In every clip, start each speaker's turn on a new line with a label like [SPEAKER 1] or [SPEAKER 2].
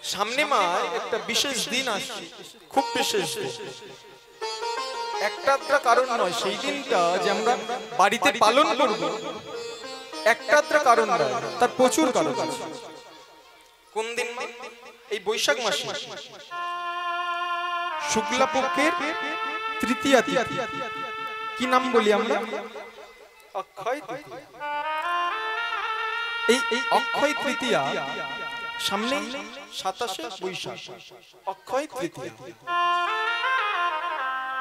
[SPEAKER 1] সামনে মা একটা বিশেষ দিন আসছে, খুব বিশেষ দিন। একটা কারণ নয়, সেই দিনটা যে আমরা বাড়িতে পালন করব একটা কারণ নয়, তার প্রচুর কারণ আছে। কোন দিন? এই বৈশাখ মাসে শুক্লা পক্ষের তৃতীয়া তিথি। কি নাম বলি আমরা? অক্ষয় তৃতীয়া। এই অক্ষয় তৃতীয়া সামনে 27শে বৈশাখ, অক্ষয় তৃতীয়া।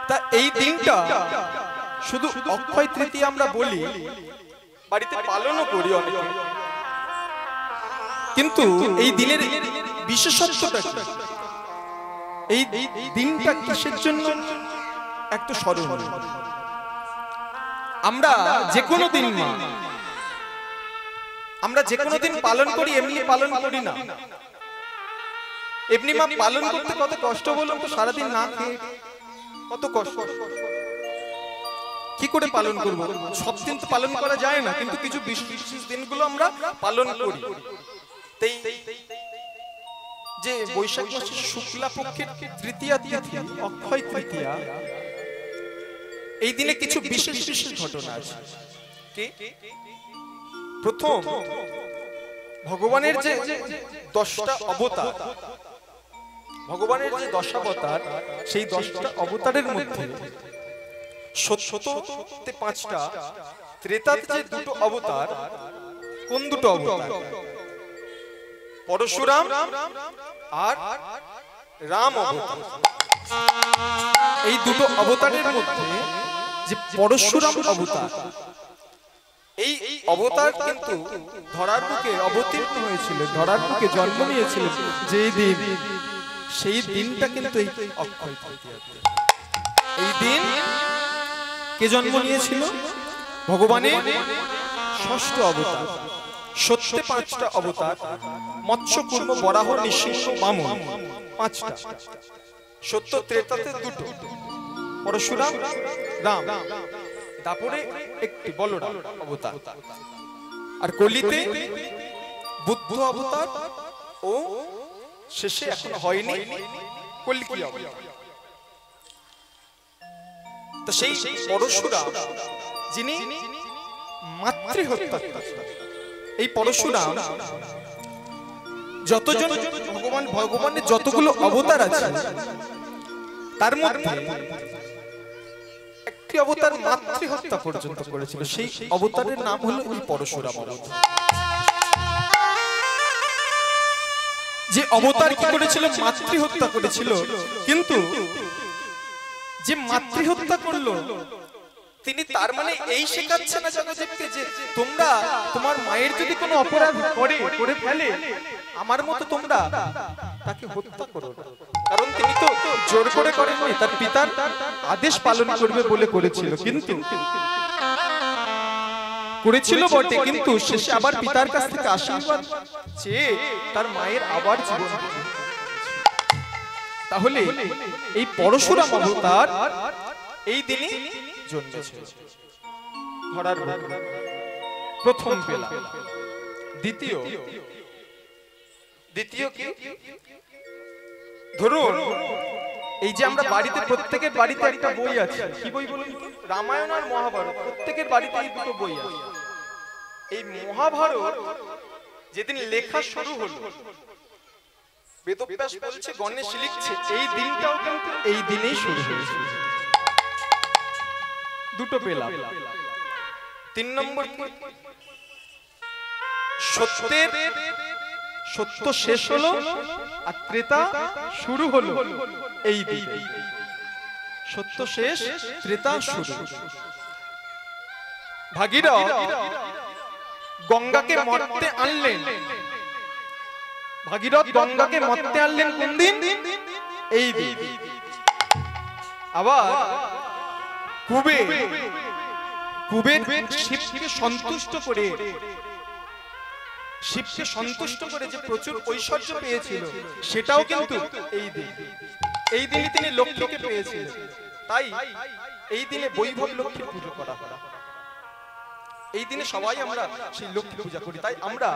[SPEAKER 1] তা এই দিনটা শুধু অক্ষয় তৃতীয়া আমরা বলি, বাড়িতে পালনও করি অনেকে, কিন্তু এই দিনের বিশেষত্বটা কি? এই দিনটা কিসের জন্য একটু স্মরণ। আমরা যে কোনো দিন মা, আমরা যে কোনো দিন পালন করি, এমনি পালন করি না। এমনি মা পালন করতে কত কষ্ট বলুন তো, সারাদিন না খেয়ে কত কষ্ট। কি করে পালন করব? সব দিন তো পালন করা যায় না, কিন্তু কিছু বিশেষ দিনগুলো আমরা পালন করি। তাই যে বৈশাখ মাসের শুক্লা পক্ষের তৃতীয়া তিথি, অক্ষয় তৃতীয়া, এই দিনে কিছু বিশেষ বিশেষ ঘটনা আছে। কি? প্রথম, ভগবানের যে 10টা অবতার, ভগবানের যে 10 অবতার, সেই 10টা অবতারের মধ্যে সত্যতে 5টা, ত্রেতাতে যে 2টো অবতার। কোন 2টো অবতার? পরশুরাম আর রাম অবতার। এই 2টো অবতারের মধ্যে যে পরশুরাম অবতার, এই অবতার কিন্তু ধরার বুকে অবতীর্ণ হয়েছিল, ধরার বুকে জন্ম নিয়েছিল যেই দিন, সেই দিনটা কিন্তু এই অক্ষয় তৃতীয়া। এই দিন কে জন্ম নিয়েছিল? ভগবানের 6ষ্ঠ অবতার। সত্যে 5টা অবতার, মৎস্য, কুর্ম, বরাহ, নৃসিংহ, বামন, 5টা। সত্য ত্রেতাতে 2টো, পরশুরাম, রাম। তারপরে একটি বলরাম অবতার। আর কলিতে বুদ্ধ অবতার, ও শেষে এখন হয়নি কল্কি অবতার। তো সেই পরশুরাম যিনি মাতৃহত্যা, এই পরশুরাম যতজন ভগবানের যতগুলো অবতার আছে, তার মধ্যে একটি অবতার মাতৃহত্যা পর্যন্ত করেছিল। সেই অবতারের নাম হলো এই পরশুরাম অবতার। যে অবতার কি করেছিল? মাতৃহত্যা করেছিল। কিন্তু যে মাতৃহত্যা করলো, তিনি তার মানে এই শেখাচ্ছে না জগৎকে যে তোমরা তোমার মায়ের যদি কোনো অপরাধ করে ফেলে, আমার মতো তোমরা তাকে হত্যা করো। কারণ তিনি তো জোর করে করেননি, তার পিতার আদেশ পালন করবে বলে করেছিল। কিন্তু করেছিল বটে, কিন্তু শেষে আবার পিতার কাছ থেকে আশীর্বাদ চেয়ে তার মায়ের আবার জীবন। তাহলে এই পরশুরাম অবতার এই দিনই জন্মেছিল। ধরার প্রথম বেলা। দ্বিতীয় কি? ধরুন এই যে আমরা বাড়িতে, প্রত্যেকের বাড়িতে একটা বই আছে। কি বই বলুন? রামায়ণ আর মহাভারত। প্রত্যেকের বাড়িতে এই 2টো বই আছে। এই মহাভারত যেদিন লেখা শুরু হলো, বেদব্যাস বলছে, গণেশ লিখছে, এই দিনটাও কিন্তু এই দিনেই শুরু হয়েছে। 2টো পেলাম। 3 নম্বর, সত্য শেষ হলো আর ত্রেতা শুরু হলো এই দিন। সত্য শেষ, ত্রেতা শুরু। ভাগীরথ গঙ্গাকে মর্তে আনলেন। ভাগীরথ গঙ্গাকে মর্তে আনলেন কোন দিন? এই দিন। আবার কুবের শিবকে সন্তুষ্ট করে, যে প্রচুর ঐশ্বর্য পেয়েছিল, সেটাও কিন্তু এই দিন। এই দিনে তিনি লক্ষ্মীকে পেয়েছিলেন, তাই এই দিনে বৈভব লক্ষ্মীর পুজো করা হয়। এই দিনে সবাই আমরা সেই লক্ষ্মী পূজা করি। তাই আমরা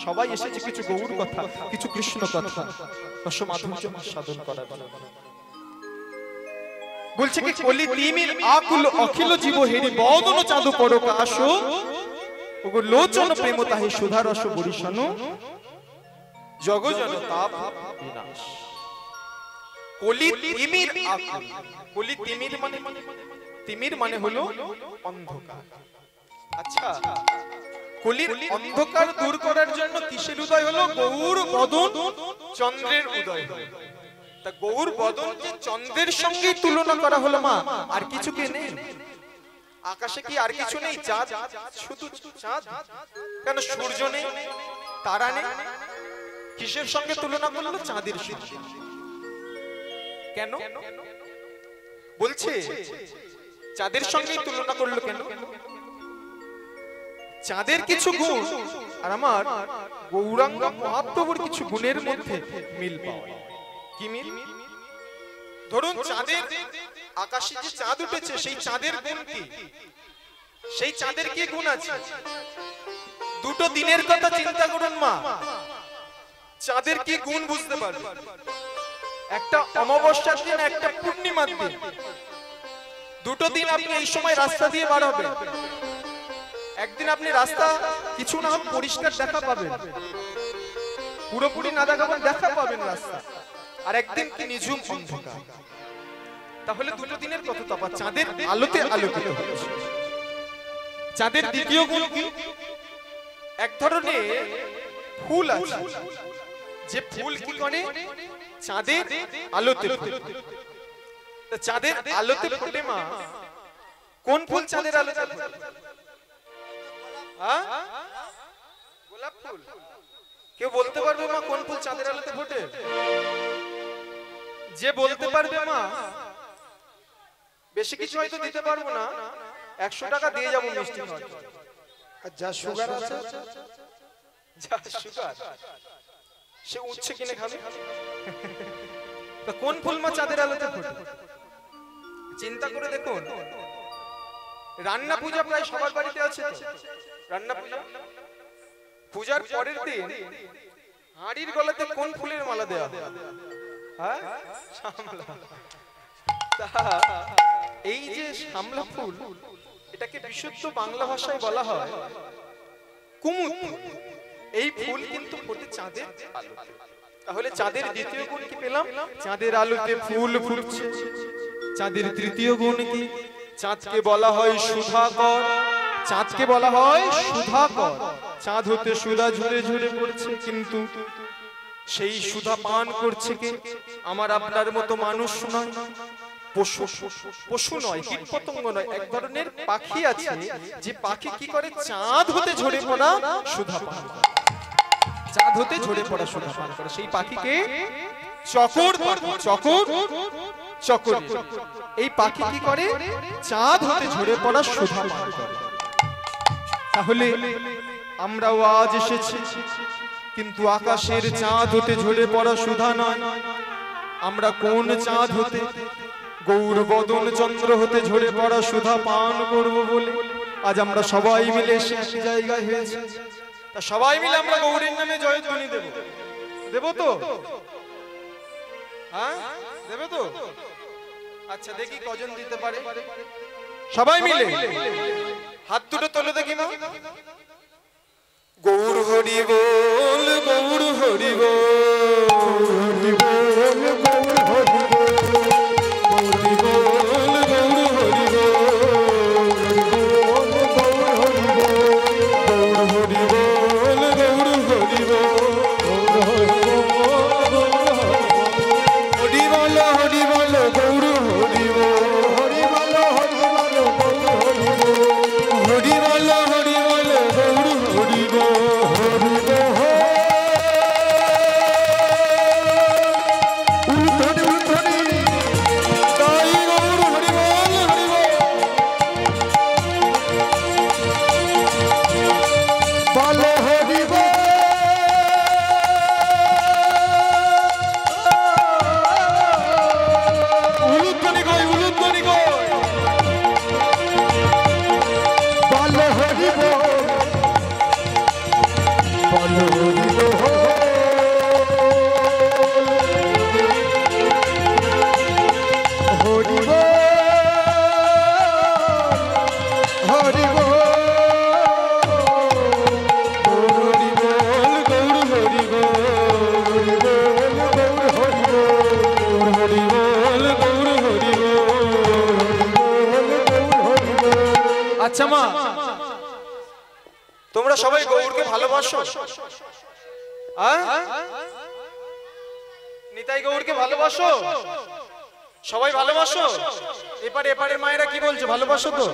[SPEAKER 1] সবাই এসেছি কিছু গৌর কথা, কিছু কৃষ্ণ কথা রস মাধুর্য সাধন করার জন্য। বলছে কি কলি তিমির আকুল অখিল জীব হেরি বদন চাঁদু পরকাশ ওগো লোচন প্রেম তাহি সুধা রস বরিশানো জগজন তাপ বিনাশ। কলি তিমির আকুল, কলি তিমির মানে হলো অন্ধকার। আচ্ছা, কলির অন্ধকার দূর করার জন্য কিসের উদয় হলো? গৌর বদন চন্দ্রের উদয় হলো। তা গৌর বদন যে চন্দ্রের সঙ্গে তুলনা করা হলো মা, আর কিছু কি নেই আকাশে? কি আর কিছু নেই? চাঁদ, শুধু চাঁদ? কেন সূর্য নেই, তারা নেই? কিসের সঙ্গে তুলনা করলো? চাঁদের সঙ্গে। কেন বলছে চাঁদের সঙ্গে তুলনা করলো কেন? চাঁদের কিছু গুণ আর আমার গৌরাঙ্গ মহাপ্রভুর কিছু গুণের মধ্যে মিল পাওয়া। কি মিল? ধরুন চাঁদের, আকাশে যে চাঁদ উঠেছে সেই চাঁদের গুণ কি? সেই চাঁদের কি গুণ আছে? দুটো দিনের কথা চিন্তা করুন মা, চাঁদের কি গুণ বুঝতে পারবেন। একটা অমাবস্যার দিন, একটা পূর্ণিমার দিন, দুটো দিন আপনি এই সময় রাস্তা দিয়ে বার হবেন। একদিন আপনি রাস্তা কিছু না হোক পরিষ্কার দেখা পাবেন, পুরোপুরি না দেখাবেন দেখা পাবেন রাস্তা, আর একদিন কি নিঝুম অন্ধকার। তাহলে দুটো দিনের কত তফাৎ। চাঁদের আলোতে আলোকিত হচ্ছে। চাঁদের দ্বিতীয় গুণ কি? এক ধরনের ফুল আছে যে ফুল কি করে? চাঁদের আলোতে ফোটে। চাঁদের আলোতে ফোটে মা, কোন ফুল চাঁদের আলোতে ফোটে? গোলাপ ফুল। কেউ বলতে পারবে মা কোন ফুল চাঁদের আলোতে ফোটে? যে বলতে পারবে মা, বেশি কিছু হয়তো দিতে পারবো না, 100 টাকা দিয়ে যাবো মিষ্টি খাওয়ার। আর যা সুগার আছে, যা সুগার সে উচ্ছে কিনে খাবে। কোন ফুল মা চাঁদের আলোতে ফোটে? চিন্তা করে দেখুন। রান্না পূজা প্রায় সবার বাড়িতে আছে তো। রান্না পূজা, পূজার পরের দিন হাঁড়ির গলাতে কোন ফুলের মালা দেওয়া? হ্যাঁ, শামলা। এই যে শামলা ফুল, এটাকে বিশুদ্ধ বাংলা ভাষায় বলা হয় কুমুদ। এই ফুল কিন্তু ফোটে চাঁদের আলোতে। তাহলে চাঁদের দ্বিতীয় গুণ কি পেলাম? চাঁদের আলোতে ফুল ফুটছে। চাঁদের তৃতীয় গুণ কি? চাঁদকে বলা হয় সুধাকর। চাঁদকে বলা হয় সুধাকর। চাঁদ হতে সুধা ঝরে ঝরে পড়ছে, কিন্তু সেই সুধা পান করছে কে? আমার আপনার মতো মানুষ নয়, পশু। পশু নয়, কীটপতঙ্গ নয়, এক ধরনের পাখি আছে যে পাখি কি করে? চাঁদ হতে ঝরে পড়া সুধা পান করে। চাঁদ হতে ঝরে পড়া সুধা পান করে। সেই পাখিকে চকর, চকর, চকর। এই পাখি কি করে? চাঁদ হতে ঝরে পড়া সুধা পান করে। তাহলে আমরাও আজ এসেছি, কিন্তু আকাশের চাঁদ হতে ঝরে পড়া সুধা নয়। আমরা কোন চাঁদ হতে? গৌর বদন চন্দ্র হতে ঝরে পড়া সুধা পান করব বলে আজ আমরা সবাই মিলে এক জায়গায় হয়েছে। তা সবাই মিলে আমরা গৌরীর নামে জয়ধ্বনি দেব। দেব তো? হ্যাঁ, দেবে তো? আচ্ছা, দেখি কজন দিতে পারে। সবাই মিলে হাত দুটো তোলে দেখি মা। গৌর হরি বল, গৌর হরি বল, হরি বল, গৌর হরি বল, হরি বল, গৌর হরি বল, গৌর হরি বল, গৌর হরি বল, গৌর হরি বল, হরি বল, গৌর হরি বল, হরি বল, হরি বল, গৌর হরি বল, হরি বল, হরি বল, গৌর হরি বল, হরি বল। ভালোবাসো? নিতাই গৌরকে ভালোবাসো? সবাই ভালোবাসো? এপারে এপারের মায়েরা কি বলছে, ভালোবাসো তো?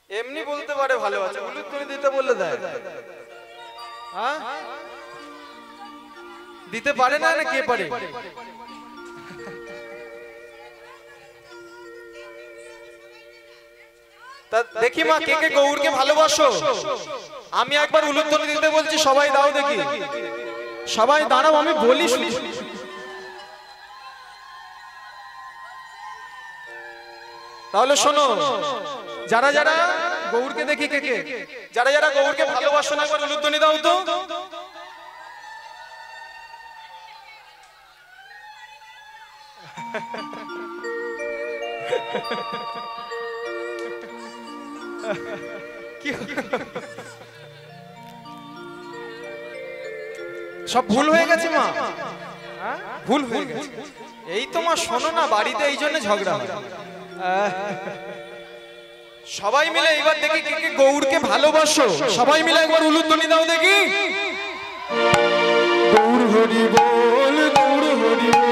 [SPEAKER 1] এমনি বলতে পারে ভালো আছে, উলুধ্বনি দিতে বললে দেয়? দিতে পারে না, না কে পারে? দেখি মা, কে কে গৌরকে ভালোবাসো? আমি একবার উলুধ্বনি দিতে বলছি, সবাই দাও দেখি। সবাই দাঁড়াও, আমি বলি। তাহলে শোনো, যারা যারা গৌরকে দেখি, কে কে যারা যারা গৌরকে ভালোবাসো না, একবার উলুধ্বনি দাও তো। সব ভুল হয়ে গেছে মা, ভুল হয়ে গেছে। এই তো মা শোনো না, বাড়িতে এই জন্য ঝগড়া হয়। সবাই মিলে এবার দেখি কে কে গৌরকে ভালোবাসো। সবাই মিলে একবার উলুধ্বনি দাও দেখি। গৌর হরি বল, গৌর হরি বল।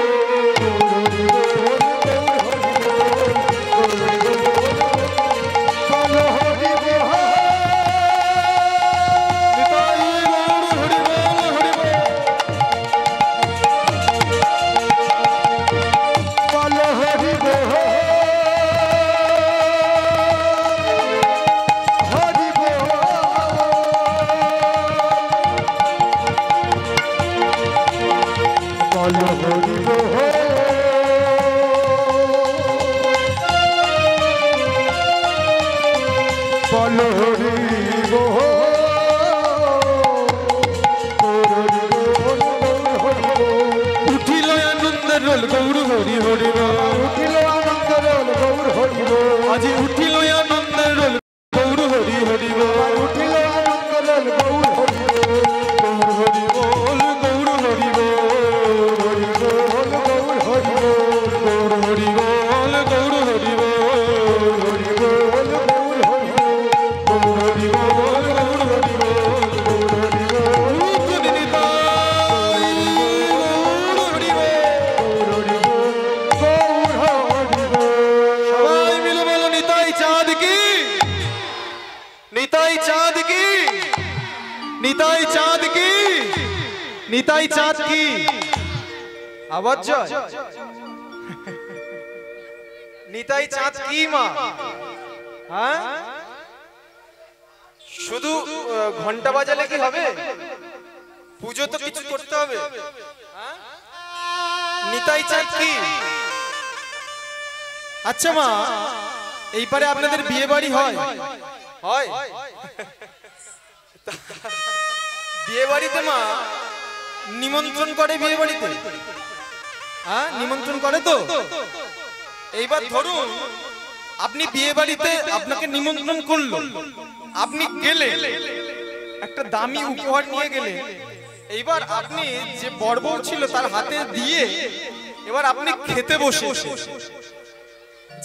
[SPEAKER 1] নিতাই চাঁদ কি আওয়াজ জয়। নিতাই চাঁদ কি মা? শুধু ঘন্টা বাজালে কি হবে? পুজো তো কিছু করতে হবে। নিতাই চাঁদ কি? আচ্ছা মা, এইবারে আপনাদের বিয়ে বাড়ি হয়? হয়। বিয়ে বাড়িতে মা নিমন্ত্রণ করে? বিয়ে বাড়িতে নিমন্ত্রণ করে তো? এইবার ধরুন আপনি বিয়ে বাড়িতে, আপনাকে নিমন্ত্রণ করলো, আপনি গেলে, একটা দামি উপহার নিয়ে গেলে, এইবার আপনি যে বড় ছিল তার হাতে দিয়ে এবার আপনি খেতে বসে,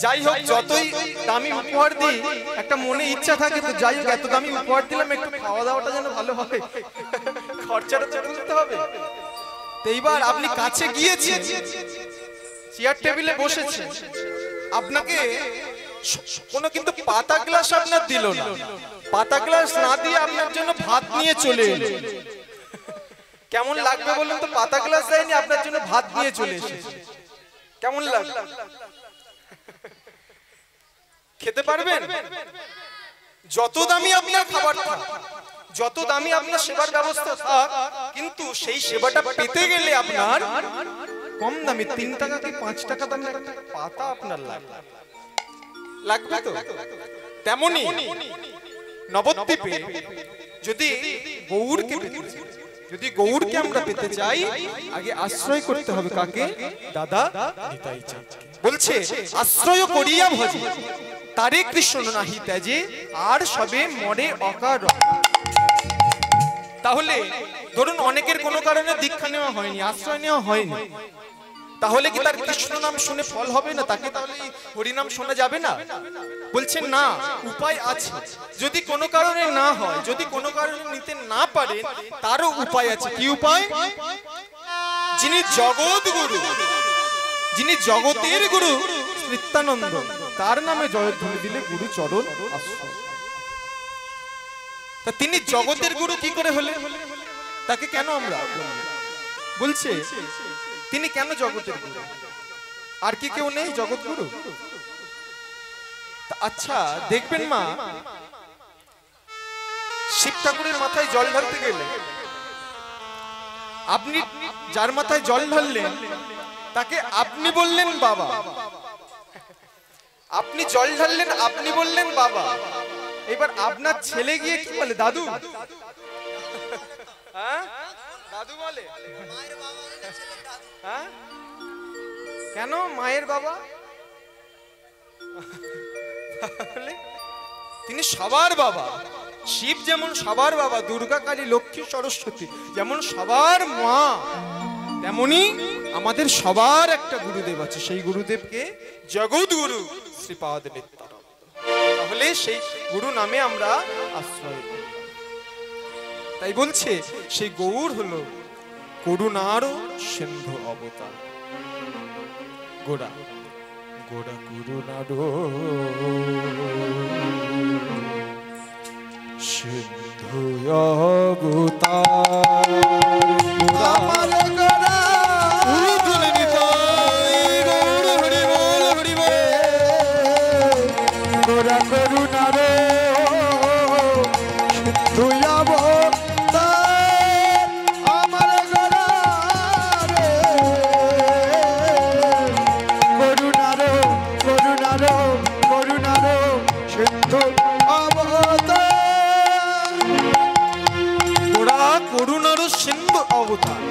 [SPEAKER 1] যাই হোক যতই দামি উপহার দিই একটা মনে ইচ্ছা থাকে তো, যাই হোক এত দামি উপহার দিলাম একটু খাওয়া দাওয়াটা যেন ভালো হয়, খরচাটা তো তুলতে হবে। তো এইবার আপনি কাছে গিয়েছেন, চেয়ার টেবিলে বসেছেন, আপনাকে কোনো কিন্তু পাতা গ্লাস আপনার দিল না, পাতা গ্লাস না দিয়ে আপনার জন্য ভাত নিয়ে চলে এলো। কেমন লাগবে বলুন তো? পাতা গ্লাস দেয়নি, আপনার জন্য ভাত নিয়ে চলে এসেছে, কেমন লাগবে? খেতে পারবেন? যত দামি আপনার খাবার থাক, যত দামি আপনার সেবার ব্যবস্থা থাক, কিন্তু সেই সেবাটা পেতে গেলে আপনার কম দামি 3 টাকা কি 5 টাকা দামের একটা পাতা আপনার লাগবে তো। তেমনি নবদ্বীপে যদি গৌরকে আমরা পেতে চাই, আগে আশ্রয় করতে হবে কাকে? দাদা নিতাই চাঁদ বলছে আশ্রয় করিয়া ভজে তারে কৃষ্ণ নাহি ত্যাজে, আর সবে মরে অকার। তাহলে ধরুন অনেকের কোনো কারণে দীক্ষা নেওয়া হয়নি, আশ্রয় নেওয়া হয়নি, তাহলে কি তার কৃষ্ণ নাম শুনে ফল হবে না? তাকে তাহলে হরিনাম শোনা যাবে না? বলছেন না, উপায় আছে। যদি কোনো কারণে না হয়, যদি কোনো কারণে নিতে না পারেন, তারও উপায় আছে। কি উপায়? যিনি জগৎ গুরু, যিনি জগতের গুরু নিত্যানন্দ, তার নামে জয়ধ্বনি দিলে গুরু চরণ আশ্রয়। তা তিনি জগতের গুরু কি করে হলেন? তাকে কেন আমরা বলছে তিনি কেন জগতের গুরু? আর কি কেউ নেই জগৎ গুরু? আচ্ছা দেখবেন মা, শিব ঠাকুরের মাথায় জল ঢালতে গেলে আপনি যার মাথায় জল ঢাললেন তাকে আপনি বললেন বাবা, আপনি জল ঢাললেন, আপনি বললেন বাবা। এবার আপনার ছেলে গিয়ে কি বলে? দাদু। হ্যাঁ, দাদু বলে। হ্যাঁ, কেন মায়ের বাবা? তিনি সবার বাবা। শিব যেমন সবার বাবা, দুর্গা, কালী, লক্ষ্মী, সরস্বতী যেমন সবার মা, তেমনি আমাদের সবার একটা গুরুদেব আছে। সেই গুরুদেবকে জগৎ গুরু শ্রীপাদ নিত্যানন্দ। তাহলে সেই গুরু নামে আমরা আশ্রয় পাই। তাই বলছে সেই গৌর হলো করুণার সিন্ধু অবতার। গোড়া গোড়া করুণার সিন্ধু অবতার। আমার গোড়া উর্ধুলে নিতাই গৌর হরি বল হরি বল। গোড়া করুণার সিন্ধু অবতার। আমার গোড়া রে করুণার করুণার করুণার সিন্ধু অবতার। গোড়া করুণার সিন্ধু অবতার।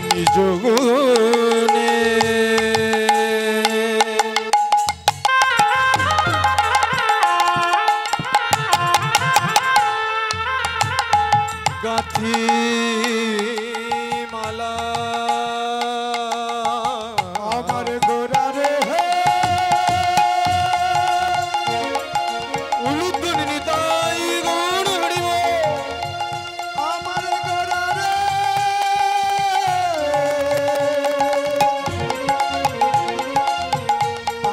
[SPEAKER 1] নিজ গুণে গাথি মালা। আমার গোড়া রে উলুধ্বনি নিতাই গৌর হরি বল। আমার গোড়া রে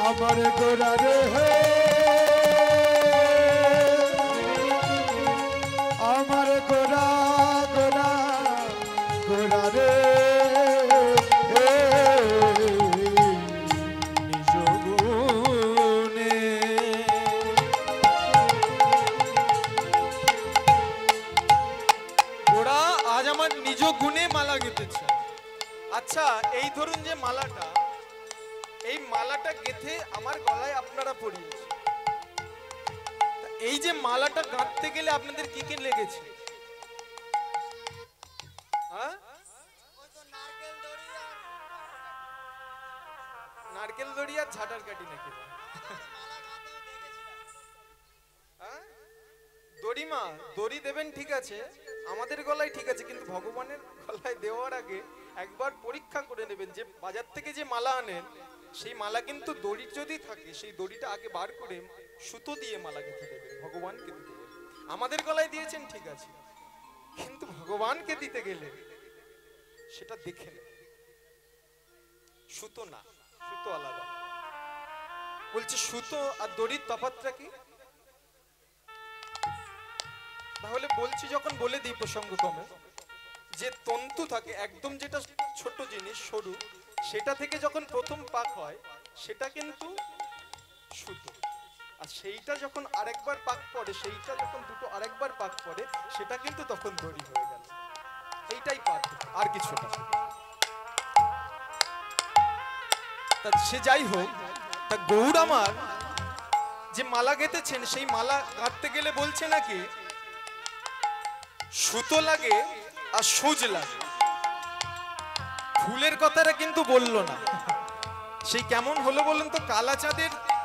[SPEAKER 1] আমার গোড়া রে আমার গোড়া গোড়া গোড়া রে নিজ গুণে। গোড়া আজ আমার নিজ গুণে মালা গেঁথেছে। আচ্ছা এই ধরুন যে মালাটা, এই মালাটা গেঁথে আমার গলায় আপনারা পরিয়েছে। এই যে মালাটা গাঁথতে গেলে আপনাদের কি কি লেগেছে? হ্যাঁ, নারকেল দড়ি আর ঝাঁটার কাটি নাকি? হ্যাঁ, দড়ি মা, দড়ি দেবেন ঠিক আছে, আমাদের গলায় ঠিক আছে, কিন্তু ভগবানের গলায় দেওয়ার আগে একবার পরীক্ষা করে নেবেন যে বাজার থেকে যে মালা আনেন সেই মালা কিন্তু দড়ি যদি থাকে সেই দড়িটা আগে বার করে সুতো দিয়ে মালা গেঁথে দেবেন, ভগবানকে দিতে গেলে। আমাদের গলায় দিয়েছেন ঠিক আছে, কিন্তু ভগবানকে দিতে গেলে সেটা দেখে নেন। সুতো না, সুতো আলাদা। বলছে সুতো আর দড়ির তফাৎটা কি? তাহলে বলছি, যখন বলে দিই প্রসঙ্গক্রমে, যে তন্তু থাকে একদম যেটা ছোট জিনিস সরু, সেটা থেকে যখন প্রথম পাক হয় সেটা কিন্তু সুতো, আর সেইটা যখন আরেকবার পাক পড়ে, সেইটা যখন দুটো আরেকবার পাক পড়ে সেটা কিন্তু তখন দড়ি হয়ে গেল। এইটাই পার্থক্য, আর কিছু না। তা সে যাই হোক, তা গৌর আমার যে মালা গেঁথেছেন সেই মালা গাঁথতে গেলে বলছে নাকি সুতো লাগে আর সুচ লাগে। ফুলের কথাটা কিন্তু বললো না। সেই কেমন হলো বলুন তো?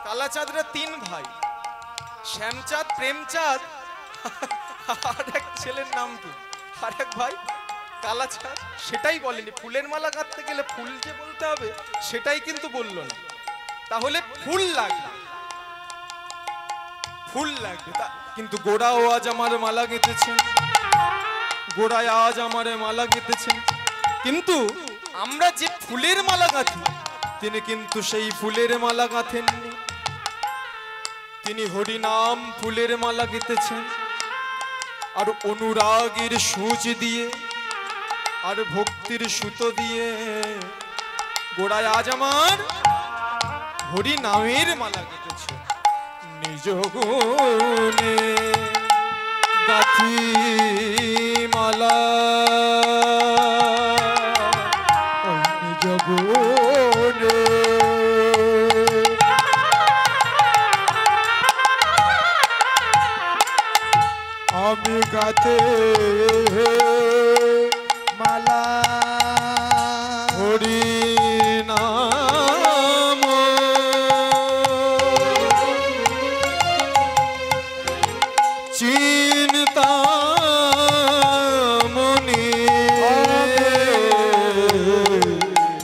[SPEAKER 1] কালাচাঁদরা তিন ভাই, শ্যামচাঁদ, প্রেমচাঁদ, আর এক ছেলের নাম কি, আর এক ভাই কালাচাঁদ সেটাই বলেনি। ফুলের মালা গাঁথতে গেলে ফুল যে বলতে হবে সেটাই কিন্তু বললো না। তাহলে ফুল লাগবে, ফুল লাগবে। কিন্তু গোড়াও আজ আমার মালা গেঁথেছেন, গোড়ায় আজ আমার মালা গেঁথেছেন, কিন্তু আমরা যে ফুলের মালা গাঁথি তিনি কিন্তু সেই ফুলের মালা গাঁথেননি। তিনি হরিনাম ফুলের মালা গেঁথেছেন, আর অনুরাগের সূচ দিয়ে আর ভক্তির সুতো দিয়ে গোড়ায় আজ আমার হরিনামের মালা গেঁথেছে। নিজ গুণে গাথি মালা, নিজ গুণে আমি গাতে মালা হরি নাম, চিন্তা মনি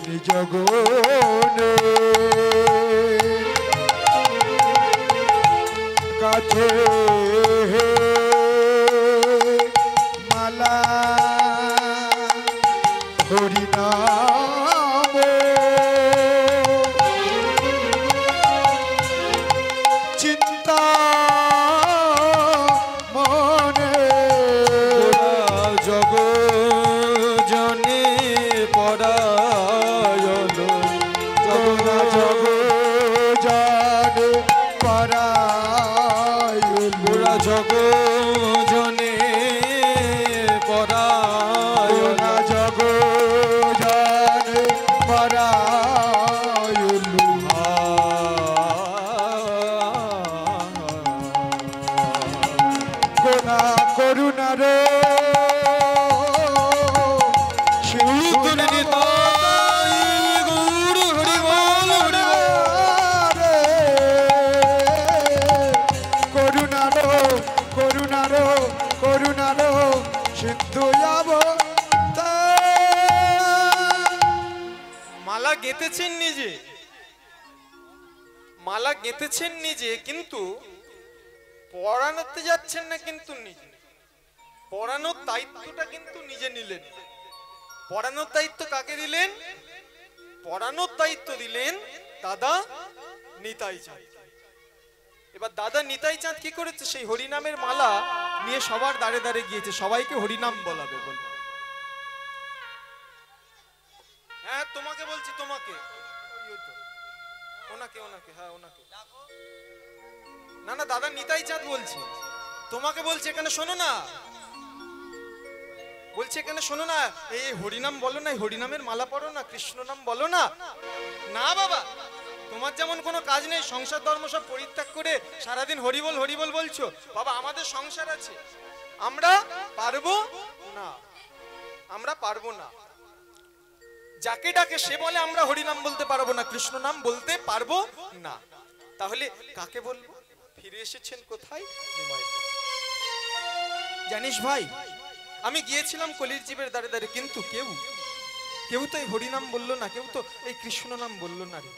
[SPEAKER 1] নিজ গুণে গাথে মালা হরি নাম, চিন্তা মনে জগ জনে পরায়ণ, জগ জনে পরায়ণ, জগ জনে পরায়ণ, জগ জনে পরায়ণ। করুণা করুণার মালা গেঁথেছেন নিজে, মালা গেঁথেছেন নিজে, কিন্তু পড়ানোতে যাচ্ছেন না কিন্তু নিজে। পড়ানোর দায়িত্বটা কিন্তু নিজে নিলেন। পড়ানোর দায়িত্ব কাকে দিলেন? পড়ানোর দায়িত্ব দিলেন দাদা নিতাই চাঁদ। এবার দাদা নিতাই চাঁদ কি করেছে? সেই হরিনামের মালা নিয়ে সবার দাঁড়ে দাঁড়ে গিয়েছে, সবাইকে হরিনাম বলাবে বলে। হ্যাঁ তোমাকে বলছি, তোমাকে, ওনাকে ওনাকে, হ্যাঁ ওনাকে। না না দাদা নিতাই চাঁদ বলছি, তোমাকে বলছি, এখানে শোনো না, বলছি এখানে শোনো না। এই হরিনাম বলো না, হরিনামের মালা পড়ো না, কৃষ্ণ নাম বলো না। না বাবা, তোমার যেমন কোনো কাজ নেই, সংসার ধর্ম সব পরিত্যাগ করে সারাদিন হরিবল হরিবল বলছো। বাবা আমাদের সংসার আছে, আমরা পারবো না, আমরা পারবো না। যাকে ডাকে সে বলে আমরা হরিনাম বলতে পারবো না, কৃষ্ণ নাম বলতে পারবো না। তাহলে কাকে বলবো? ফিরে এসেছেন কোথায়? জানিস ভাই, আমি গিয়েছিলাম কলির জীবের দ্বারে দ্বারে, কিন্তু কেউ তো এই হরিনাম বললো না, কেউ তো এই কৃষ্ণ নাম বললো না রে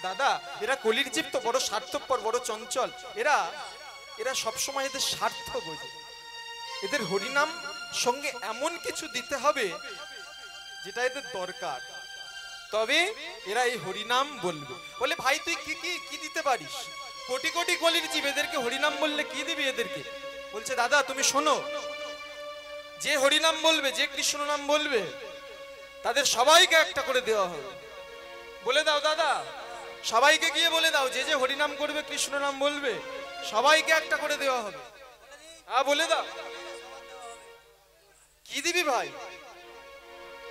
[SPEAKER 1] দাদা। এরা কলির জীব তো বড় স্বার্থপর, বড় চঞ্চল। এরা সবসময় এদের স্বার্থ বোঝে। এদের হরিনাম সঙ্গে এমন কিছু দিতে হবে যেটা এদের দরকার, তবে এরা এই হরিনাম বলবে। বলে ভাই তুই কি দিতে পারিস? কোটি কোটি কলির জীব, এদেরকে হরিনাম বললে কি দিবি এদেরকে? বলছে দাদা তুমি শোনো, যে হরিনাম বলবে, যে কৃষ্ণ নাম বলবে, তাদের সবাইকে একটা করে দেওয়া হবে। বলে দাও দাদা, সবাইকে গিয়ে বলে দাও, যে যে হরিনাম করবে, কৃষ্ণ নাম বলবে, সবাইকে একটা করে দেওয়া হবে। হ্যাঁ বলে দাও। কি দিবি ভাই?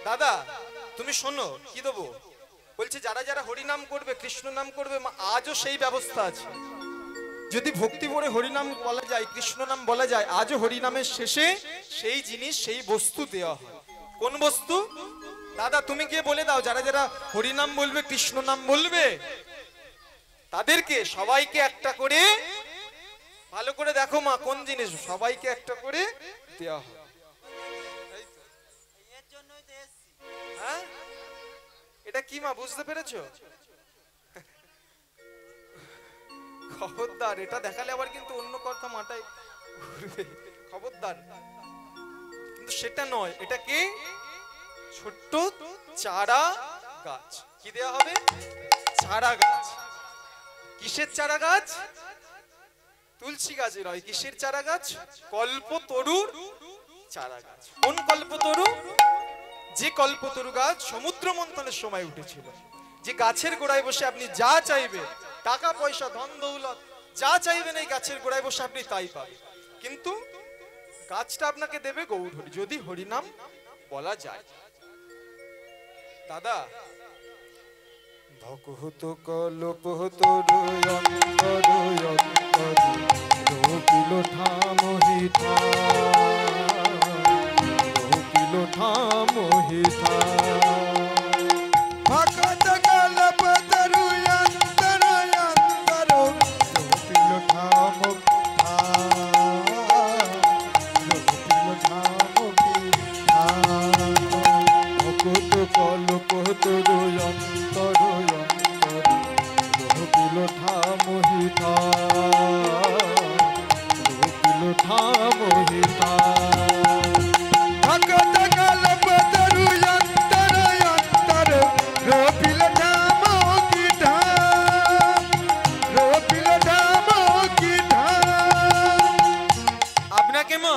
[SPEAKER 1] দাদা তুমি শোনো, কি দেবো? বলছে যারা যারা হরিনাম করবে, কৃষ্ণ নাম করবে, আজও সেই ব্যবস্থা আছে। যদি ভক্তি ভরে হরিনাম বলা যায়, কৃষ্ণ নাম বলা যায়, আজও হরিনামের শেষে সেই জিনিস, সেই বস্তু দেওয়া হয়। কোন বস্তু? দাদা তুমি গিয়ে বলে দাও, যারা যারা হরিনাম বলবে, কৃষ্ণ নাম বলবে, তাদেরকে সবাইকে একটা করে, ভালো করে দেখো মা কোন জিনিস, সবাইকে একটা করে দেওয়া হয়। এটা কি মা, বুঝতে পেরেছো? খবরদার, এটা দেখালে আবার কিন্তু অন্য কথা মাথায় ঘুরবে, খবরদার। কিন্তু সেটা নয়, এটা কি? ছোট্ট চারা গাছ। কি দেয়া হবে? চারা গাছ। কিসের চারা গাছ? তুলসী গাছের নয়। কিসের চারা গাছ? কল্পতরুর চারা গাছ। কোন কল্পতরু? যে কল্পতরু গাছ সমুদ্র মন্থনের সময় উঠেছিল, যে গাছের গোড়ায় বসে আপনি যা চাইবেন, টাকা পয়সা ধন দৌলত যা চাইবেন, এই গাছের গোড়ায় বসে আপনি তাই পাবেন। কিন্তু গাছটা আপনাকে দেবে গৌরহরি, যদি হরিনাম বলা যায়। দাদা,
[SPEAKER 2] ভকহত কল্পতরু অন্তর অন্তর রোপিল ঠামহিথা, রোপিল ঠামহিথা। ভকত কল্পতরু অন্তর অন্তর রোপিল ঠামহিথা, রোপিল ঠামহিথা। ভকত কল্পতরু অন্তর অন্তর রোপিল ঠামহিথা, রোপিল ঠামহিথা। ভকত কল্পতরু অন্তর অন্তর রোপিল ঠামহিথা, রোপিল ঠামহিথা।
[SPEAKER 1] আপনাকে মা,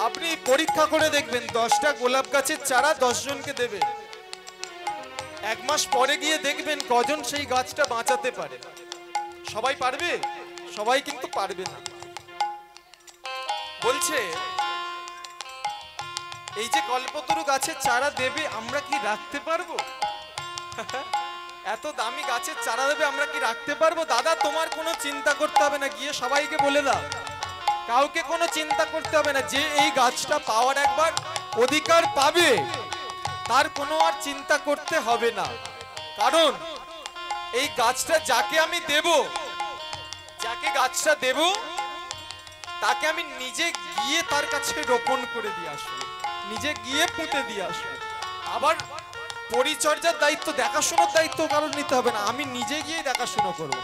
[SPEAKER 1] আপনি পরীক্ষা করে দেখবেন, 10টা গোলাপ গাছের চারা 10 জনকে দেবে। 1 মাস পরে গিয়ে দেখবেন কজন সেই গাছটা বাঁচাতে পারে। সবাই পারবে? সবাই কিন্তু পারবে না। বলছে এই যে কল্পতরু গাছের চারা দেবে, আমরা কি রাখতে পারবো? এত দামি গাছের চারা দেবে, আমরা কি রাখতে পারবো? দাদা, তোমার কোনো চিন্তা করতে হবে না, গিয়ে সবাইকে বলে দাও। কাউকে কোনো চিন্তা করতে হবে না, যে এই গাছটা পাওয়ার একবার অধিকার পাবে তার কোনো আর চিন্তা করতে হবে না। কারণ এই গাছটা যাকে আমি দেব, যাকে গাছটা দেব, তাকে আমি নিজে গিয়ে তার কাছে রোপণ করে দিয়ে আসবো, নিজে গিয়ে পুঁতে দিয়ে আসবো। আবার পরিচর্যার দায়িত্ব, দেখাশোনার দায়িত্ব কারণ নিতে হবে না, আমি নিজে গিয়ে দেখাশোনা করব।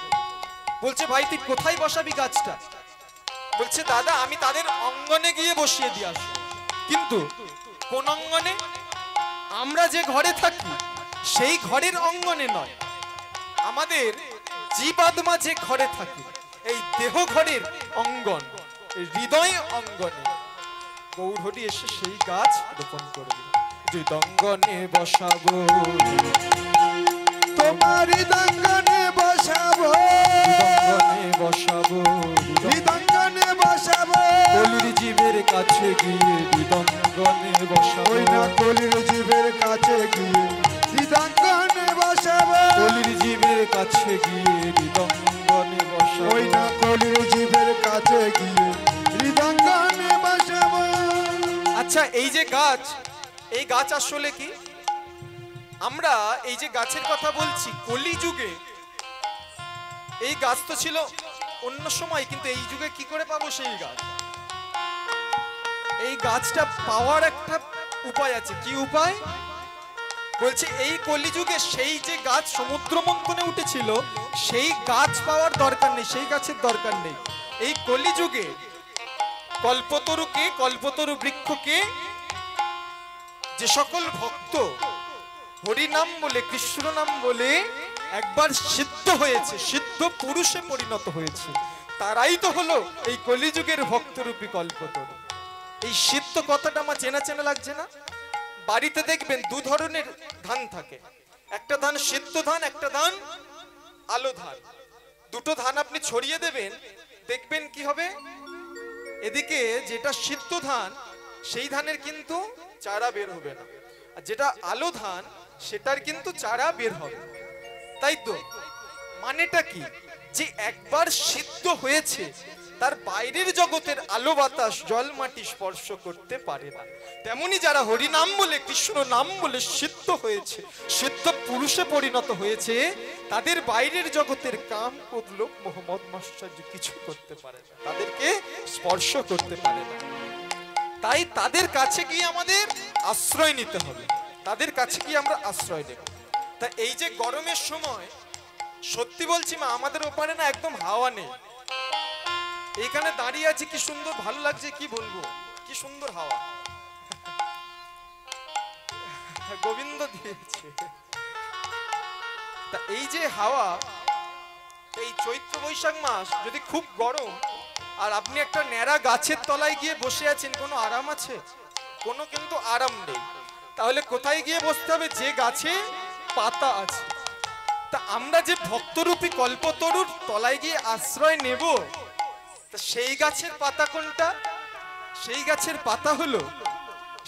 [SPEAKER 1] বলছে ভাই, তুই কোথায় বসাবি গাছটা? বলছে দাদা, আমি তাদের অঙ্গনে গিয়ে বসিয়ে দিয়ে আসবো। কিন্তু কোন অঙ্গনে? আমরা যে ঘরে থাকি সেই ঘরের অঙ্গনে নয়, আমাদের জীবাত্মা যে ঘরে থাকে, এই দেহ ঘরের অঙ্গন, হৃদয় অঙ্গনে গৌরহরি এসে সেই গাছ রোপণ করবে। হৃদঙ্গনে বসাবো,
[SPEAKER 2] তোমার হৃদঙ্গনে বসাবো, হৃদঙ্গনে বসাবো, হৃদঙ্গনে বসাবো। কলির জীবের কাছে গিয়ে হৃদঙ্গনে বসাবো, ওই না কলির জীবের কাছে গিয়ে হৃদঙ্গনে বসাবো, কলির জীবের কাছে গিয়ে হৃদঙ্গনে বসাবো, ওই না কলির জীবের কাছে গিয়ে হৃদঙ্গনে বসাবো।
[SPEAKER 1] আচ্ছা, এই যে গাছ, এই গাছ আসলে কি? আমরা এই যে গাছের কথা বলছি, কলিযুগে এই গাছ তো ছিল অন্য সময়, কিন্তু এই যুগে কি করে পাবো সেই গাছ? এই গাছটা পাওয়ার একটা উপায় আছে। কি উপায়? বলছে এই কলিযুগে সেই যে গাছ সমুদ্র মন্থনে উঠেছিল, সেই গাছ পাওয়ার দরকার নেই, সেই গাছের দরকার নেই। এই কলিযুগে কল্পতরুকে, কল্পতরু বৃক্ষকে যে সকল ভক্ত হরিনাম বলে, কৃষ্ণ নাম বলে একবার সিদ্ধ হয়েছে, সিদ্ধ পুরুষে পরিণত হয়েছে, তারাই তো হলো এই কলিযুগের ভক্তরূপী কল্পতরু। এই সিদ্ধ কথাটা আমার চেনা চেনা লাগছে না? বাড়িতে দেখবেন 2 ধরনের ধান থাকে, একটা ধান সিদ্ধ ধান, একটা ধান আলো ধান। 2টো ধান আপনি ছড়িয়ে দেবেন, দেখবেন কি হবে? এদিকে যেটা সিদ্ধ ধান, সেই ধানের কিন্তু চারা বের হবে না, আর যেটা আলো ধান সেটার কিন্তু চারা বের হবে। তাই তো মানেটা কি? যে একবার সিদ্ধ হয়েছে, তার বাইরের জগতের আলো বাতাস জল মাটি স্পর্শ করতে পারে না। তেমনি যারা হরি নাম বলে, কৃষ্ণ নাম বলে সিদ্ধ হয়েছে, সিদ্ধ পুরুষে পরিণত হয়েছে, তাদের বাইরের জগতের কাম ক্রোধ লোভ মোহ মদ মাৎসর্য কিছু করতে পারে না, তাদেরকে স্পর্শ করতে পারে না। তাই তাদের কাছে গিয়ে আমাদের আশ্রয় নিতে হবে। তাদের কাছে গিয়ে আমরা আশ্রয় দেব। তা এই যে গরমের সময় সত্যি বলছি মা, আমাদের ওপারে না একদম হাওয়া নেই। এইখানে দাঁড়িয়ে আছি, কি সুন্দর ভালো লাগছে, কি বলবো, কি সুন্দর হাওয়া গোবিন্দ দিয়েছে। তা এই যে হাওয়া, এই চৈত্র বৈশাখ মাস যদি খুব গরম আর আপনি একটা ন্যাড়া গাছের তলায় গিয়ে বসে আছেন, কোনো আরাম আছে? কোনো কিন্তু আরাম নেই। তাহলে কোথায় গিয়ে বসতে হবে? যে গাছে পাতা আছে। তা আমরা যে ভক্তরূপী কল্পতরুর তলায় গিয়ে আশ্রয় নেব, তা সেই গাছের পাতা কোনটা? সেই গাছের পাতা হলো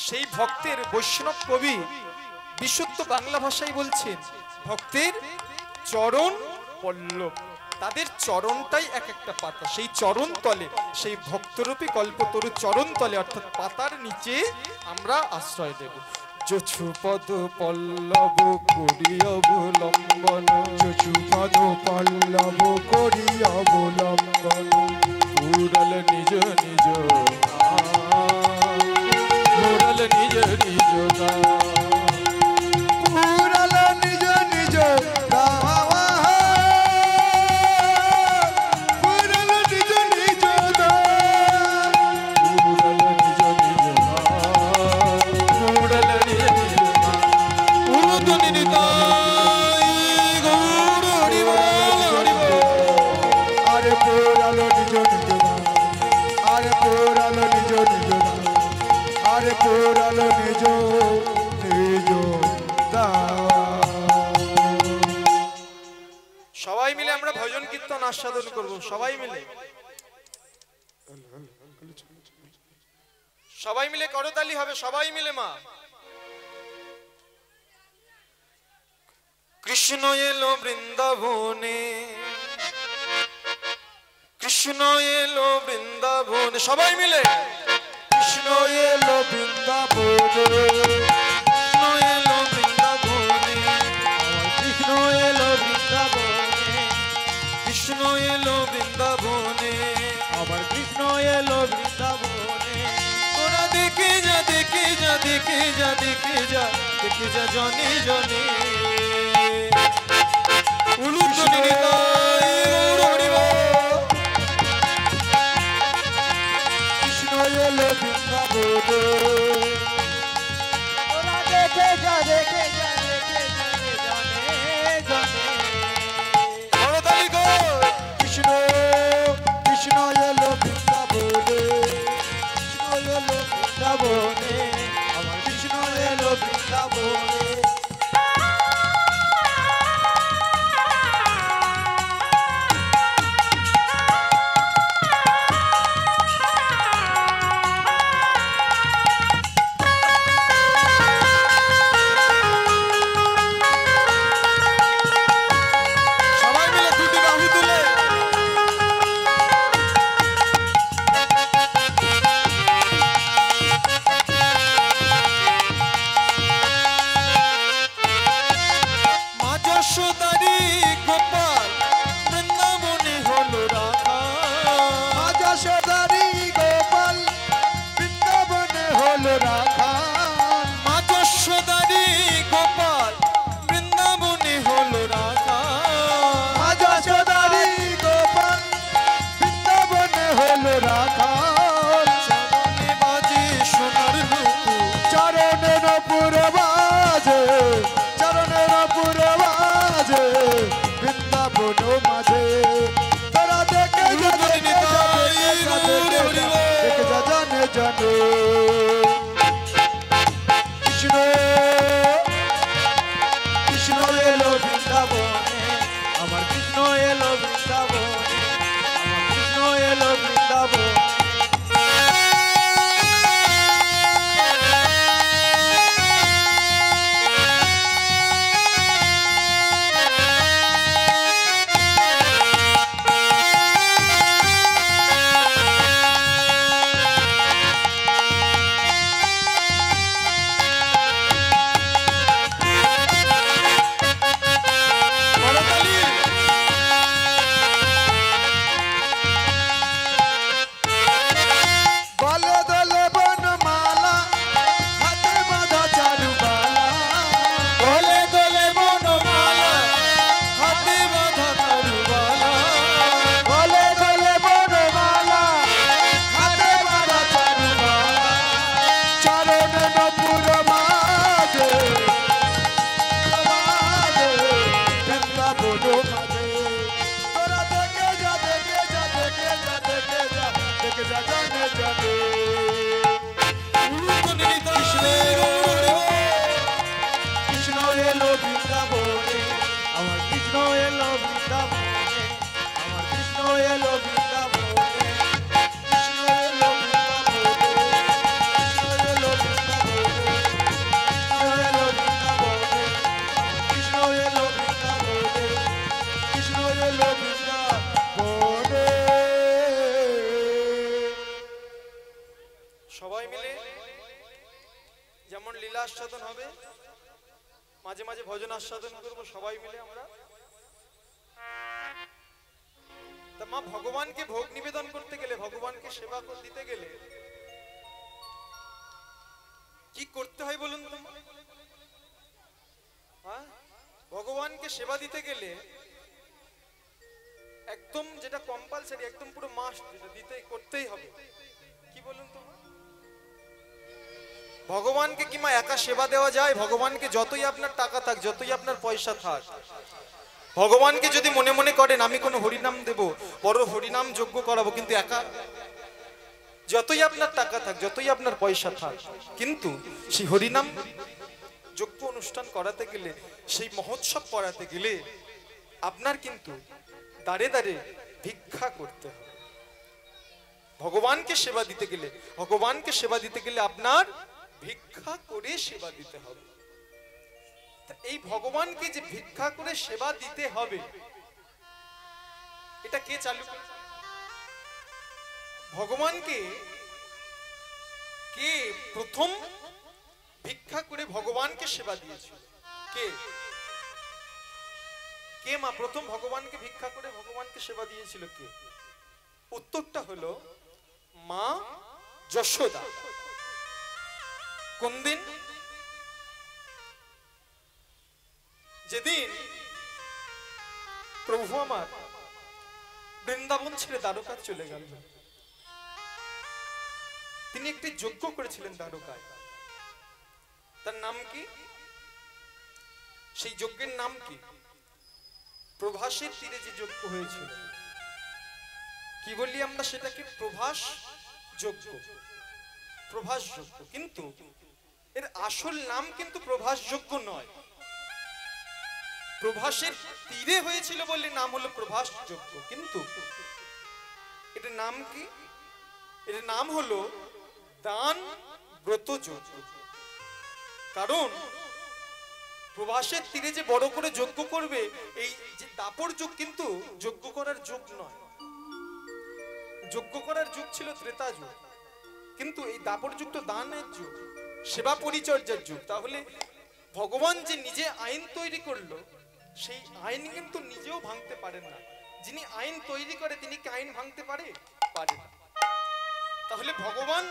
[SPEAKER 1] সেই ভক্তের, বৈষ্ণব কবি বিশুদ্ধ বাংলা ভাষায় বলছেন, ভক্তের চরণ পল্লব। তাদের চরণটাই এক একটা পাতা। সেই চরণ তলে, সেই ভক্তরূপী কল্পতরু চরণ তলে অর্থাৎ পাতার নিচে আমরা আশ্রয় দেব।
[SPEAKER 2] যছু পদ পল্লব করি অবলম্বন, যছু পদ পল্লব করি অবলম্বন, পুরল নিজ নিজ পুরল নিজ নিজ পুরল নিজ নিজ পুরল নিজ নিজ পুরল নিজ নিজ পুরল নিজ নিজ আরে পুরালো নিজ নিজ, আরে পুরালো নিজ নিজ, আরে পুরালো নিজ নিজ।
[SPEAKER 1] সবাই মিলে আমরা ভজন কীর্তন আস্বাদন করব, সবাই মিলে, সবাই মিলে করতালি হবে, সবাই মিলে মা। কৃষ্ণ এলো বৃন্দাবনে, কৃষ্ণ এলো বৃন্দাবনে, সবাই মিলে
[SPEAKER 2] কৃষ্ণ এলো বৃন্দাবনে,
[SPEAKER 1] কৃষ্ণ এলো বৃন্দাবনে,
[SPEAKER 2] কৃষ্ণ এলো বৃন্দাবনে,
[SPEAKER 1] কৃষ্ণ এলো বৃন্দাবনে,
[SPEAKER 2] আমার কৃষ্ণ এলো বৃন্দাবনে।
[SPEAKER 1] তোরা দেখে যা, দেখে যা, দেখে যা, দেখে যা, দেখে যা জনে জনে। উলুধ্বনি নিতাই গৌর হরি বল।
[SPEAKER 2] কৃষ্ণ এলো বৃন্দাবনে, ওরা দেখে যা, দেখে যা, দেখে যা, জানে জানে।
[SPEAKER 1] করতালি কর।
[SPEAKER 2] কৃষ্ণ কৃষ্ণ এলো বৃন্দাবনে, কৃষ্ণ এলো বৃন্দাবনে, আমার কৃষ্ণ এলো বৃন্দাবনে। জানে জানে কৃষ্ণ এলো বৃন্দাবনে আমার কৃষ্ণ এলো বৃন্দাবনে আমার কৃষ্ণ এলো বৃন্দাবনে কৃষ্ণ এলো বৃন্দাবনে কৃষ্ণ এলো বৃন্দাবনে কৃষ্ণ এলো বৃন্দাবনে।
[SPEAKER 1] সবাই মিলে যেমন লীলা আস্বাদন হবে, মাঝে মাঝে ভজন আস্বাদন করবো সবাই মিলে আমরা। তা মা ভগবানকে ভোগ নিবেদন করতে গেলে, ভগবানকে সেবা দিতে গেলে কি করতে হয় বলুন তো? হ্যাঁ, ভগবানকে সেবা দিতে গেলে একদম যেটা কম্পালসারি, একদম পুরো মাস্ট, যেটা দিতে করতেই হবে, কি বলুন তো? ভগবানকে কি মা একা সেবা দেওয়া যায়? ভগবানকে যতই আপনার টাকা থাক, যতই আপনার পয়সা থাক, ভগবানকে যদি মনে মনে করেন আমি কোনো হরিনাম দেব, বড় হরিনাম যজ্ঞ করাবো, কিন্তু একা, যতই আপনার টাকা থাক, যতই আপনার পয়সা থাক, কিন্তু সেই হরিনাম যজ্ঞ অনুষ্ঠান করাতে গেলে, সেই মহোৎসব করাতে গেলে আপনার কিন্তু দাঁড়ে দাঁড়ে ভিক্ষা করতে হবে। ভগবানকে সেবা দিতে গেলে, ভগবানকে সেবা দিতে গেলে আপনার ভিক্ষা করে সেবা দিতে হবে। এই ভগবানকে যে ভিক্ষা করে সেবা দিতে হবে, এটা কে চালু করে? ভগবানকে কে প্রথম ভিক্ষা করে ভগবানকে সেবা দিয়েছিল? কে কে মা প্রথম ভগবানকে ভিক্ষা করে ভগবানকে সেবা দিয়েছিল? কে? উত্তরটা হলো মা যশোদা। কোন দিন? যেদিন প্রভু আমার বৃন্দাবন ছেড়ে দ্বারকা চলে গেল, তিনি একটি যজ্ঞ করেছিলেন দ্বারকায়। তার নাম কি? সেই যজ্ঞের নাম কি? প্রভাসের তীরে যে যজ্ঞ হয়েছিল, কি বলি আমরা সেটাকে? প্রভাস যজ্ঞ, প্রভাস যজ্ঞ। কিন্তু এর আসল নাম কিন্তু প্রভাস যজ্ঞ নয়, প্রভাসের তীরে হয়েছিল বলে নাম হলো প্রভাস যজ্ঞ। কিন্তু এটার নাম কি? এর নাম হলো দান ব্রত যজ্ঞ। কারণ প্রভাসের তীরে যে বড় করে যজ্ঞ করবে, এই যে দাপর যুগ কিন্তু যজ্ঞ করার যুগ নয়। যজ্ঞ করার যুগ ছিল ত্রেতা যুগ, কিন্তু এই দাপর যুগ তো দানের যুগ, সেবা পরিচর্যার যুগ। তাহলে ভগবান যে নিজে আইন তৈরি করলো, সেই আইন কিন্তু নিজেও ভাঙতে পারেন না। যিনি আইন তৈরি করে তিনি কি আইন ভাঙতে পারে? পারে না। তাহলে ভগবান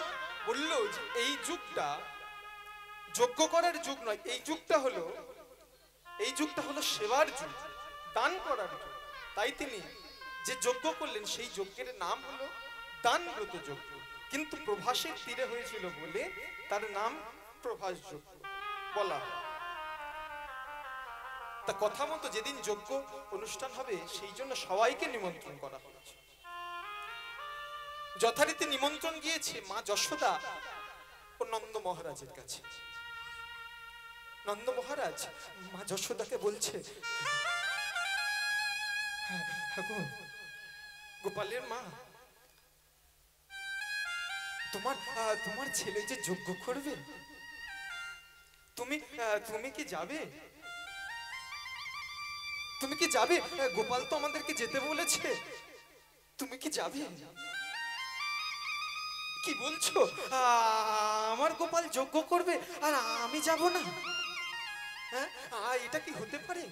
[SPEAKER 1] বলল যে এই যুগটা যজ্ঞ করার যুগ নয়, এই যুগটা হলো সেবার যুগ, দান করার যুগ। তাই তিনি যে যজ্ঞ করলেন সেই যজ্ঞের নাম হলো দান ব্রত যজ্ঞ। কিন্তু প্রভাসের তীরে হয়েছিল বলে তার নাম প্রভাস যজ্ঞ বলা হয়। তা কথা মতো যেদিন যজ্ঞ অনুষ্ঠান হবে, সেই জন্য সবাইকে নিমন্ত্রণ করা হয়েছে। যথারীতি নিমন্ত্রণ গিয়েছে মা যশোদা ও নন্দ মহারাজের কাছে। নন্দ মহারাজ মা যশোদাকে বলছে, গোপালের মা, তোমার ছেলে যে যজ্ঞ করবে, তুমি কি যাবে? তুমি কি যাবে? গোপাল তো আমাদেরকে যেতে বলেছে, তুমি কি যাবে? কি বলছো? আমার গোপাল যজ্ঞ করবে আর আমি যাব না? হ্যাঁ, এটা কি হতে পারে?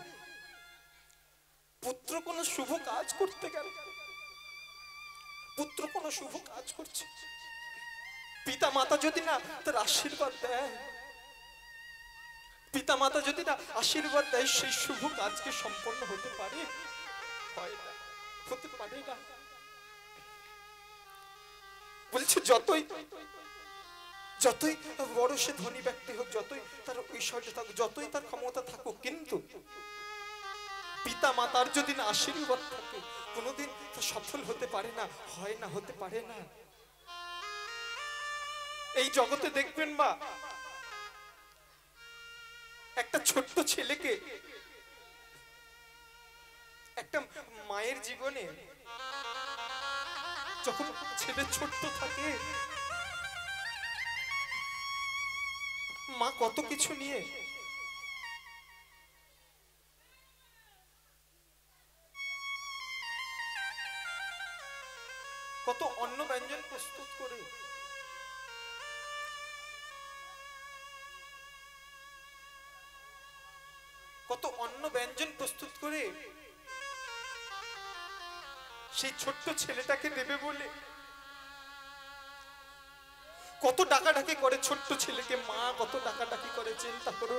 [SPEAKER 1] পুত্র কোন শুভ কাজ করতে গেল, পুত্র কোন শুভ কাজ করছে, পিতা মাতা যদি না তার আশীর্বাদ দেয়, পিতা মাতা যদি না আশীর্বাদ দেয়, সেই শুভ কাজকে সম্পন্ন হতে পারে? হয় না, হতে পারে না। বলছে যতই বড় সে ধনী ব্যক্তি হোক, যতই তার ঐশ্বর্য থাকুক, যতই তার ক্ষমতা থাকুক, কিন্তু পিতা মাতার যদি না আশীর্বাদ থাকে, কোনোদিন তা সফল হতে পারে না, হয় না, হতে পারে না। এই জগতে দেখবেন মা, একটা ছোট্ট ছেলেকে, একটা মায়ের জীবনে যখন ছেলে ছোট্ট থাকে, মা কত কিছু নিয়ে কত অন্ন ব্যঞ্জন প্রস্তুত করে সেই ছোট্ট ছেলেটাকে দেবে বলে কত ডাকাডাকি করে। ছোট্ট ছেলেকে মা কত ডাকাডাকি করে, চিন্তা করো।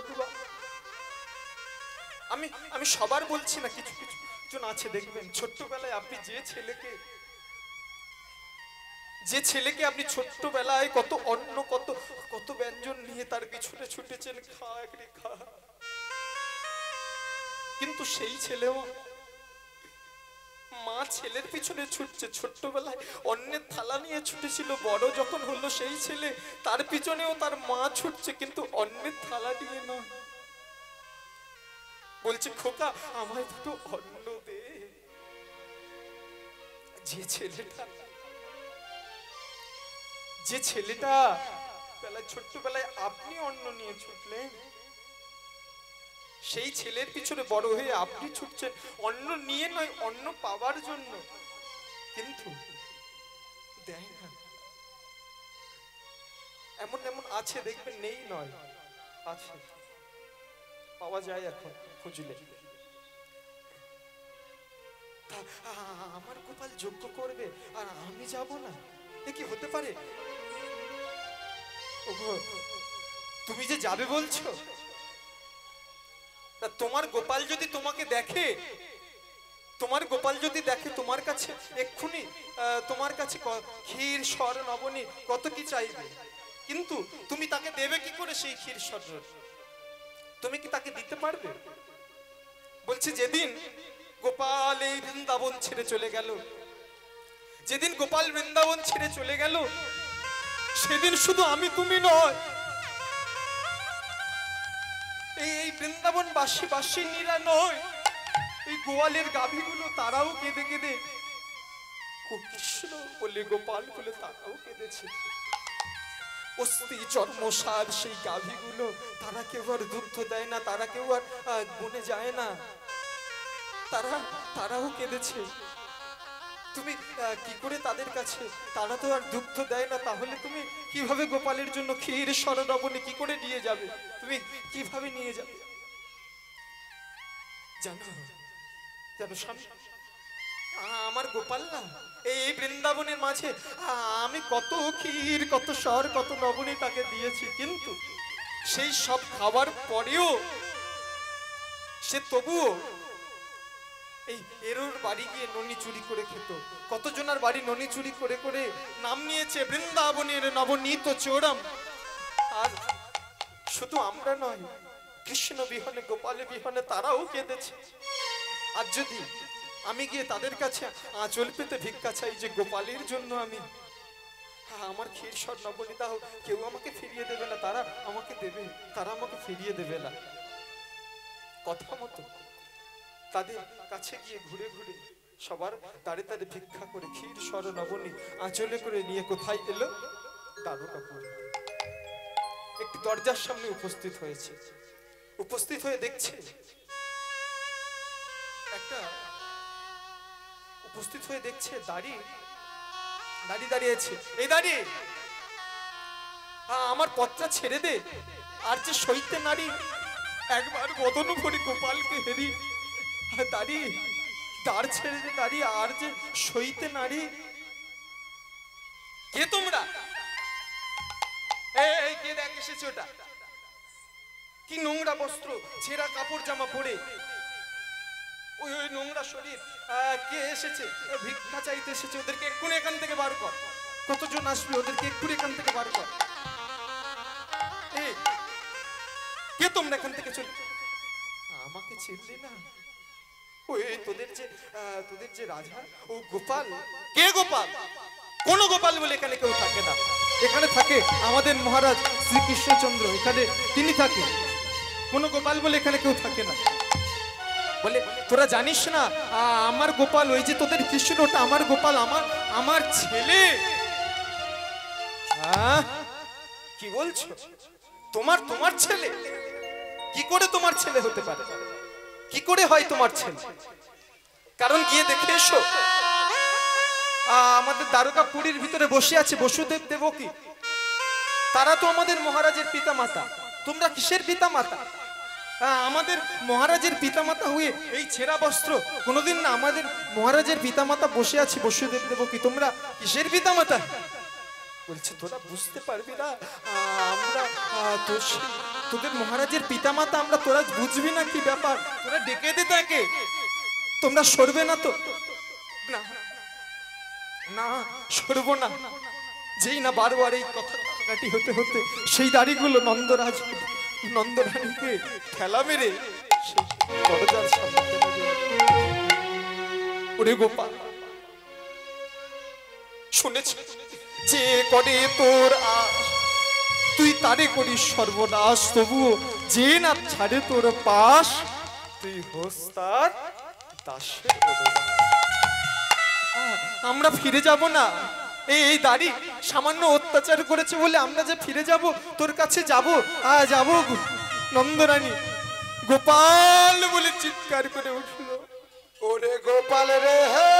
[SPEAKER 1] আমি সবার বলছি না, কিছু কিছু জন আছে দেখবেন ছোট্টবেলায় আপনি যে ছেলেকে আপনি ছোট্টবেলায় কত অন্ন কত কত ব্যঞ্জন নিয়ে তার পিছনে ছুটেছেন, খা একটি খা, কিন্তু সেই ছেলেও মা ছেলের পিছনে ছুটছে। ছোট্টবেলায় অন্যের থালা নিয়ে ছুটেছিল, বড় যখন হলো সেই ছেলে তার পিছনেও তার মা ছুটছে, কিন্তু অন্যের থালা নিয়ে নয়। বলছে খোকা আমায় দুটো অন্ন দে। যে ছেলেটা ছোট্টবেলায় আপনি অন্ন নিয়ে ছুটলেন, সেই ছেলের পিছনে বড় হয়ে আপনি ছুটছেন অন্ন নিয়ে নয়, অন্ন পাওয়ার জন্য, কিন্তু দেয় না। এমন এমন আছে দেখবেন, নেই নয়, আছে, পাওয়া যায় এখন খুঁজলে। আমার গোপাল যোগ্য করবে আর আমি যাব না, এ কি হতে পারে? তুমি যে যাবে বলছো, তোমার গোপাল যদি তোমাকে দেখে, তোমার কাছে এক্ষুনি তোমার কাছে ক্ষীর স্বর নবনী কত কি চাইবে, কিন্তু তুমি তাকে দেবে কি করে সেই ক্ষীর স্বর? তুমি কি তাকে দিতে পারবে? বলছি যেদিন গোপাল এই বৃন্দাবন ছেড়ে চলে গেল, সেদিন শুধু আমি তুমি নয়, এই বৃন্দাবন বাসিনীরা নয়, এই গোয়ালের গাভীগুলো তারাও কেঁদে কেঁদে কৃষ্ণ বলে গোপাল বলে তারাও কেঁদেছে। অস্থি জন্মসার সেই গাভীগুলো, তারা কেউ আর দুগ্ধ দেয় না, তারা কেউ আর বনে যায় না, তারাও কেঁদেছে। তুমি কি করে তাদের কাছে, তারা তো আর দুগ্ধ দেয় না, তাহলে তুমি কিভাবে গোপালের জন্য ক্ষীর স্বরণবনী কি করে নিয়ে যাবে? তুমি কিভাবে নিয়ে যাবে? জানো আমার গোপাল না এই বৃন্দাবনের মাঝে আমি কত ক্ষীর কত স্বর কত নবনী তাকে দিয়েছি, কিন্তু সেই সব খাবার পরেও সে তবুও এই এরোর বাড়ি গিয়ে ননি চুরি করে খেত। কতজনার বাড়ি ননি চুরি করে করে নাম নিয়েছে বৃন্দাবনের নবনীত চোরাম। আর শুধু আমরা নয়, কৃষ্ণ বিহনে গোপাল বিহনে তারাও কেঁদেছে। আর যদি আমি গিয়ে তাদের কাছে আঁচল পেতে ভিক্ষা চাই যে গোপালের জন্য আমি আমার ক্ষীর স্বর নবনী দাও, কেউ আমাকে ফিরিয়ে দেবে না, তারা আমাকে দেবে, তারা আমাকে ফিরিয়ে দেবে না। কথা মতো তাদের কাছে গিয়ে ঘুরে ঘুরে সবার দাঁড়ে দাঁড়ে ভিক্ষা করে ক্ষীর স্বর নবনী আঁচলে করে নিয়ে কোথায় এলো? দ্বারকাপুর। একটি দরজার সামনে উপস্থিত হয়েছে, উপস্থিত হয়ে দেখছে দাঁড়িয়েছে। এই দাঁড়িয়ে আমার পথটা ছেড়ে দে। আর যে সইতে নারী একবার বদন ভরি গোপালকে হেরি দাঁড়িয়ে দাঁড় ছেড়ে দে, দাঁড়িয়ে আর যে সইতে নারী। কে তোমরা? এই কে দেখ এসেছে? ওটা কি নোংরা বস্ত্র, ছেঁড়া কাপড় জামা পরে, ওই নোংরা শরীর, কে এসেছে? ভিক্ষা চাইতে এসেছে, ওদেরকে এক্ষুনি এখান থেকে বার কর। কতজন আসবে, ওদেরকে এক্ষুনি এখান থেকে বার কর। কে তোমরা? এখান থেকে চলে। আমাকে চিনলি না? ওই তোদের যে রাজা, ও গোপাল। কে গোপাল? কোনো গোপাল বলে এখানে কেউ থাকে না। এখানে থাকে আমাদের মহারাজ শ্রীকৃষ্ণচন্দ্র, এখানে তিনি থাকে। কোনো গোপাল বলে এখানে কেউ থাকে না। বলে তোরা জানিস না আমার গোপাল, ওই যে তোদের কৃষ্ণ, ওটা আমার গোপাল, আমার ছেলে। কি বলছো? তোমার ছেলে? কি করে তোমার ছেলে হতে পারে? কি করে হয় তোমার ছেলে? কারণ গিয়ে দেখে এসো, আমাদের দ্বারকাপুরীর ভিতরে বসে আছে বসুদেব দেবকী, তারা তো আমাদের মহারাজের পিতা মাতা। তোমরা কিসের পিতা মাতা? আমাদের মহারাজের পিতামাতা হয়ে এই ছেঁড়া বস্ত্র, কোনোদিন না আমাদের মহারাজের পিতামাতা বসে আছে বসুদেব দেবকী, তোমরা কিসের পিতামাতা? বলছে তোরা বুঝতে পারবি না, আমরা তোদের মহারাজের পিতামাতা আমরা, তোরা বুঝবি না কি ব্যাপার, তোরা ডেকে দে তাকে, তোমরা সরবে না তো? না না, সরবো না। যেই না বারবার এই কথা কাটি হতে হতে সেই দাড়িগুলো নন্দরানীকে ঠেলা মেরে দরজার সামনে ফেলে দিল। ওরে গোপাল, শুনেছ যে করে তোর আশ, তুই তারে করিস সর্বনাশ, তবুও যে না ছাড়ে তোর পাশ, তুই হোস তার দাসের অবদাস। আমরা ফিরে যাব না, এই দাড়ি সামান্য অত্যাচার করেছে বলে আমরা যে ফিরে যাব তোর কাছে যাব? যাব। নন্দরানী গোপাল বলে চিৎকার করে উঠল।
[SPEAKER 2] ওরে গোপাল রে হে